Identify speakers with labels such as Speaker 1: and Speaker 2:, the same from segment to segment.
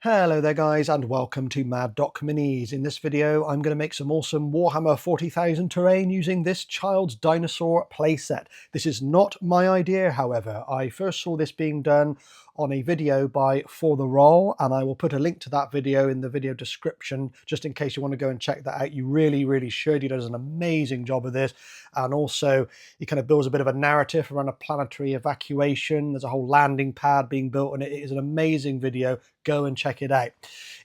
Speaker 1: Hello there guys, and welcome to Mad Doc Minis. In this video I'm going to make some awesome Warhammer 40,000 terrain using this Child's Dinosaur playset. This is not my idea, however. I first saw this being done on a video by For The Roll, and I will put a link to that video in the video description just in case you want to go and check that out. You really should. He does an amazing job of this, and also he kind of builds a bit of a narrative around a planetary evacuation. There's a whole landing pad being built, and it is an amazing video. Go and check it out.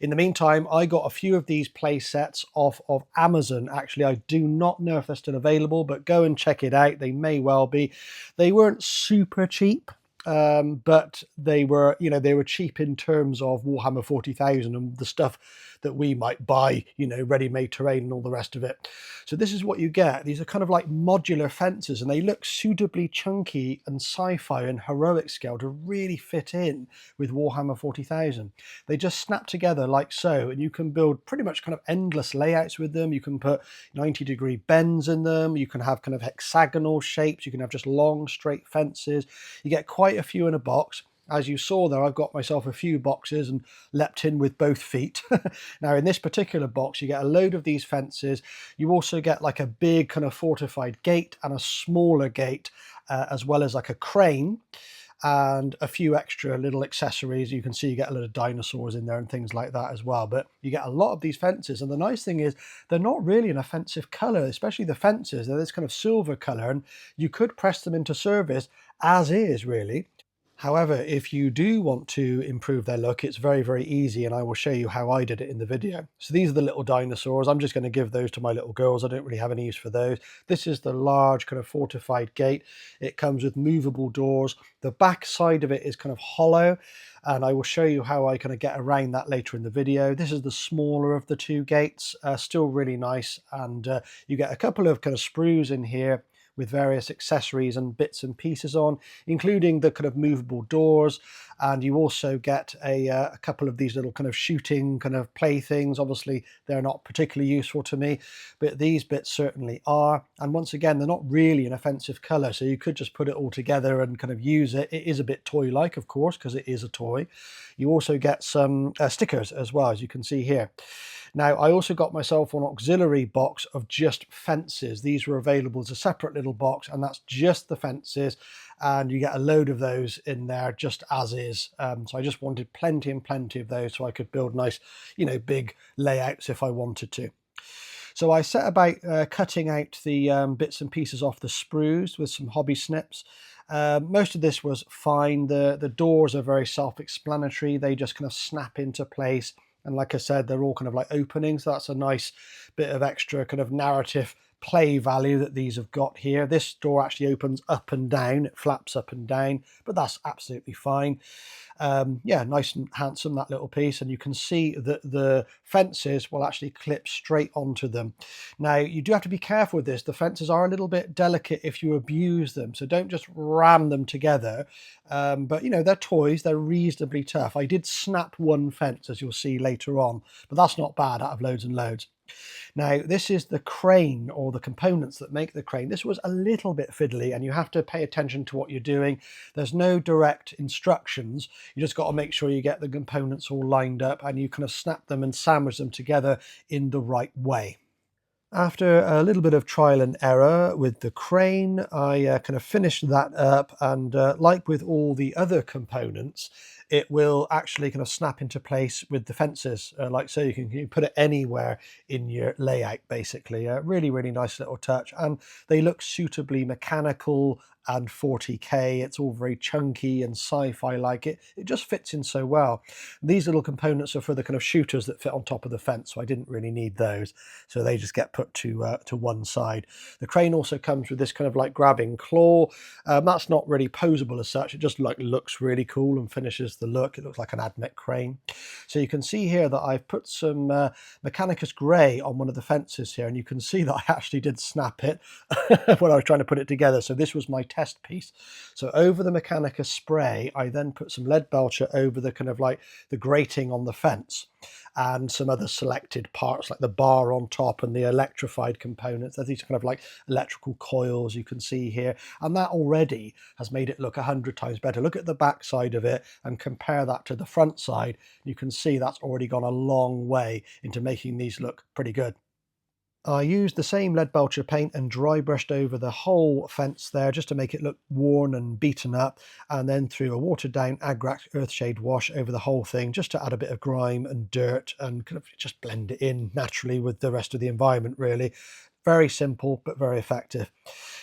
Speaker 1: In the meantime, I got a few of these play sets off of Amazon. Actually, I do not know if they're still available, but go and check it out. They may well be. They weren't super cheap, but they were, they were cheap in terms of Warhammer 40,000 and the stuff that we might buy, ready-made terrain and all the rest of it. So this is what you get. These are kind of like modular fences, and they look suitably chunky and sci-fi and heroic scale to really fit in with Warhammer 40,000. They just snap together like so, and you can build pretty much kind of endless layouts with them. You can put 90-degree bends in them. You can have kind of hexagonal shapes. You can have just long, straight fences. You get quite a few in a box. As you saw there, I've got myself a few boxes and leapt in with both feet. Now in this particular box, you get a load of these fences. You also get like a big kind of fortified gate and a smaller gate, as well as like a crane and a few extra little accessories. You can see you get a lot of dinosaurs in there and things like that as well. But you get a lot of these fences, and the nice thing is they're not really an offensive color, especially the fences. They're this kind of silver color, and you could press them into service as is, really. However, if you do want to improve their look, it's very easy, and I will show you how I did it in the video. So these are the little dinosaurs. I'm just going to give those to my little girls. I don't really have any use for those. This is the large kind of fortified gate. It comes with movable doors. The back side of it is kind of hollow, and I will show you how I kind of get around that later in the video. This is the smaller of the two gates, still really nice, and you get a couple of kind of sprues in here with various accessories and bits and pieces on, including the kind of movable doors. And you also get a couple of these little kind of shooting kind of playthings. Obviously, they're not particularly useful to me, but these bits certainly are. And once again, they're not really an offensive color, so you could just put it all together and kind of use it. It is a bit toy-like, of course, because it is a toy. You also get some stickers as well, as you can see here. Now, I also got myself an auxiliary box of just fences. These were available as a separate little box, and that's just the fences, and you get a load of those in there just as is. So I just wanted plenty and plenty of those so I could build nice, big layouts if I wanted to. So I set about cutting out the bits and pieces off the sprues with some hobby snips. Most of this was fine. The doors are very self-explanatory. They just kind of snap into place. And like I said, they're all kind of like openings. So that's a nice bit of extra kind of narrative play value that these have got here. This door actually opens up and down. It flaps up and down, but that's absolutely fine. Yeah, nice and handsome, that little piece. And you can see that the fences will actually clip straight onto them. Now, you do have to be careful with this. The fences are a little bit delicate if you abuse them, so don't just ram them together. But they're toys, they're reasonably tough. I did snap one fence, as you'll see later on, but that's not bad out of loads and loads. Now, this is the crane, or the components that make the crane. This was a little bit fiddly, and you have to pay attention to what you're doing. There's no direct instructions. You just got to make sure you get the components all lined up, and you kind of snap them and sandwich them together in the right way. After a little bit of trial and error with the crane, I kind of finished that up, and like with all the other components, it will actually kind of snap into place with the fences, like so. You can put it anywhere in your layout, basically. Really nice little touch, and they look suitably mechanical and 40k. It's all very chunky and sci-fi like. It just fits in so well. These little components are for the kind of shooters that fit on top of the fence, so I didn't really need those, so they just get put to one side. The crane also comes with this kind of like grabbing claw. That's not really posable as such. It just like looks really cool and finishes the look. It looks like an AdMech crane. So you can see here that I've put some Mechanicus grey on one of the fences here, and you can see that I actually did snap it when I was trying to put it together. So this was my test piece. So over the Mechanicus spray, I then put some lead belcher over the kind of like the grating on the fence. and some other selected parts like the bar on top and the electrified components. There's these kind of like electrical coils you can see here, and that already has made it look 100 times better. Look at the back side of it and compare that to the front side. You can see that's already gone a long way into making these look pretty good. I used the same lead belcher paint and dry brushed over the whole fence there just to make it look worn and beaten up, and then threw a watered down Agrax Earthshade wash over the whole thing just to add a bit of grime and dirt and kind of just blend it in naturally with the rest of the environment really. Very simple, but very effective.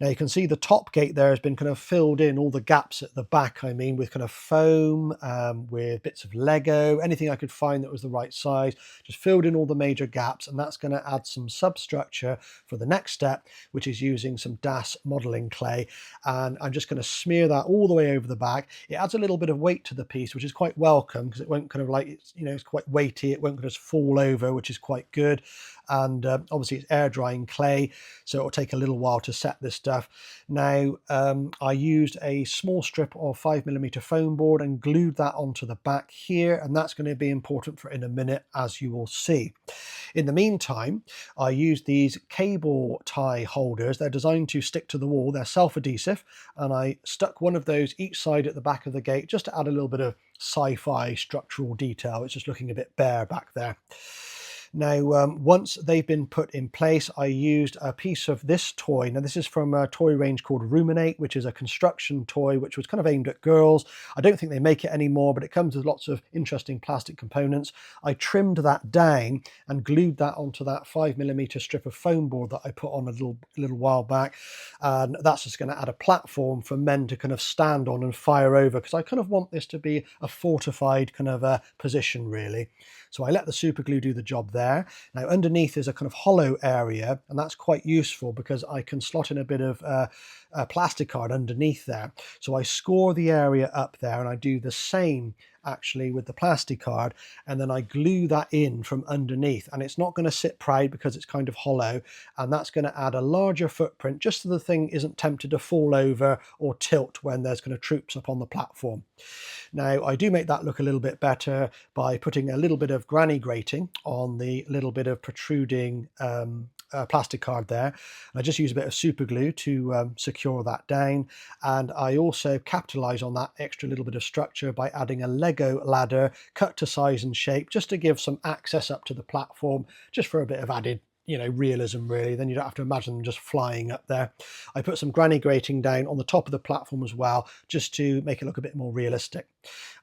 Speaker 1: Now you can see the top gate there has been kind of filled in, all the gaps at the back, I mean, with kind of foam, with bits of Lego, anything I could find that was the right size, just filled in all the major gaps, and that's going to add some substructure for the next step, which is using some DAS modeling clay. And I'm just going to smear that all the way over the back. It adds a little bit of weight to the piece, which is quite welcome because it won't kind of like, it's quite weighty, it won't just fall over, which is quite good. And obviously it's air drying clay, so it'll take a little while to set this stuff. Now I used a small strip of 5mm foam board and glued that onto the back here, and that's going to be important for in a minute, as you will see. In the meantime, I used these cable tie holders. They're designed to stick to the wall, they're self-adhesive, and I stuck one of those each side at the back of the gate just to add a little bit of sci-fi structural detail. It's just looking a bit bare back there. Now, once they've been put in place, I used a piece of this toy. Now, this is from a toy range called Ruminate, which is a construction toy, which was kind of aimed at girls. I don't think they make it anymore, but it comes with lots of interesting plastic components. I trimmed that down and glued that onto that 5mm strip of foam board that I put on a little while back. And that's just going to add a platform for men to kind of stand on and fire over, because I kind of want this to be a fortified kind of a position, really. So I let the super glue do the job there. Now underneath is a kind of hollow area, and that's quite useful because I can slot in a bit of plastic card underneath there. So I score the area up there, and I do the same actually with the plastic card, and then I glue that in from underneath, and it's not going to sit proud because it's kind of hollow, and that's going to add a larger footprint just so the thing isn't tempted to fall over or tilt when there's kind of troops up on the platform. Now I do make that look a little bit better by putting a little bit of granny grating on the little bit of protruding plastic card there. I just use a bit of super glue to secure that down, and I also capitalize on that extra little bit of structure by adding a Lego ladder cut to size and shape just to give some access up to the platform, just for a bit of added realism really. Then you don't have to imagine them just flying up there. I put some granny grating down on the top of the platform as well, just to make it look a bit more realistic.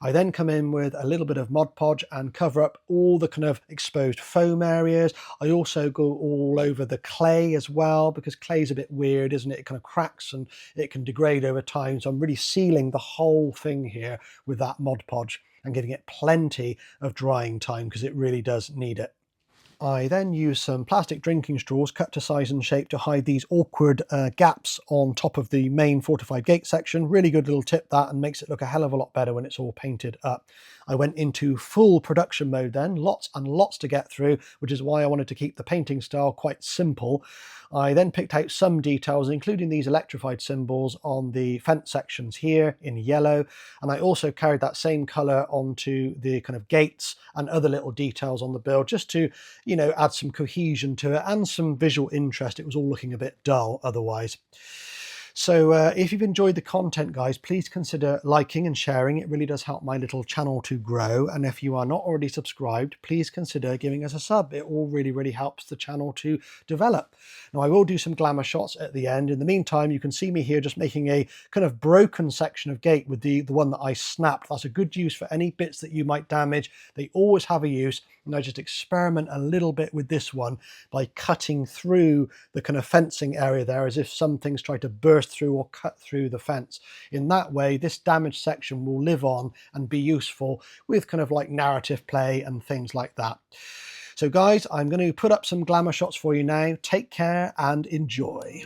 Speaker 1: I then come in with a little bit of Mod Podge and cover up all the kind of exposed foam areas. I also go all over the clay as well, because clay is a bit weird, isn't it? It kind of cracks and it can degrade over time. So I'm really sealing the whole thing here with that Mod Podge and giving it plenty of drying time, because it really does need it. I then use some plastic drinking straws cut to size and shape to hide these awkward gaps on top of the main fortified gate section. Really good little tip that, and makes it look a hell of a lot better when it's all painted up. I went into full production mode then, lots and lots to get through, which is why I wanted to keep the painting style quite simple. I then picked out some details, including these electrified symbols on the fence sections here in yellow, and I also carried that same colour onto the kind of gates and other little details on the build, just to add some cohesion to it and some visual interest. It was all looking a bit dull otherwise. So if you've enjoyed the content, guys, please consider liking and sharing. It really does help my little channel to grow. And if you are not already subscribed, please consider giving us a sub. It all really helps the channel to develop. Now, I will do some glamour shots at the end. In the meantime, you can see me here just making a kind of broken section of gate with the one that I snapped. That's a good use for any bits that you might damage. They always have a use. And I just experiment a little bit with this one by cutting through the kind of fencing area there, as if some things try to burst through or cut through the fence. In that way, this damaged section will live on and be useful with kind of like narrative play and things like that. So guys, I'm going to put up some glamour shots for you now. Take care and enjoy.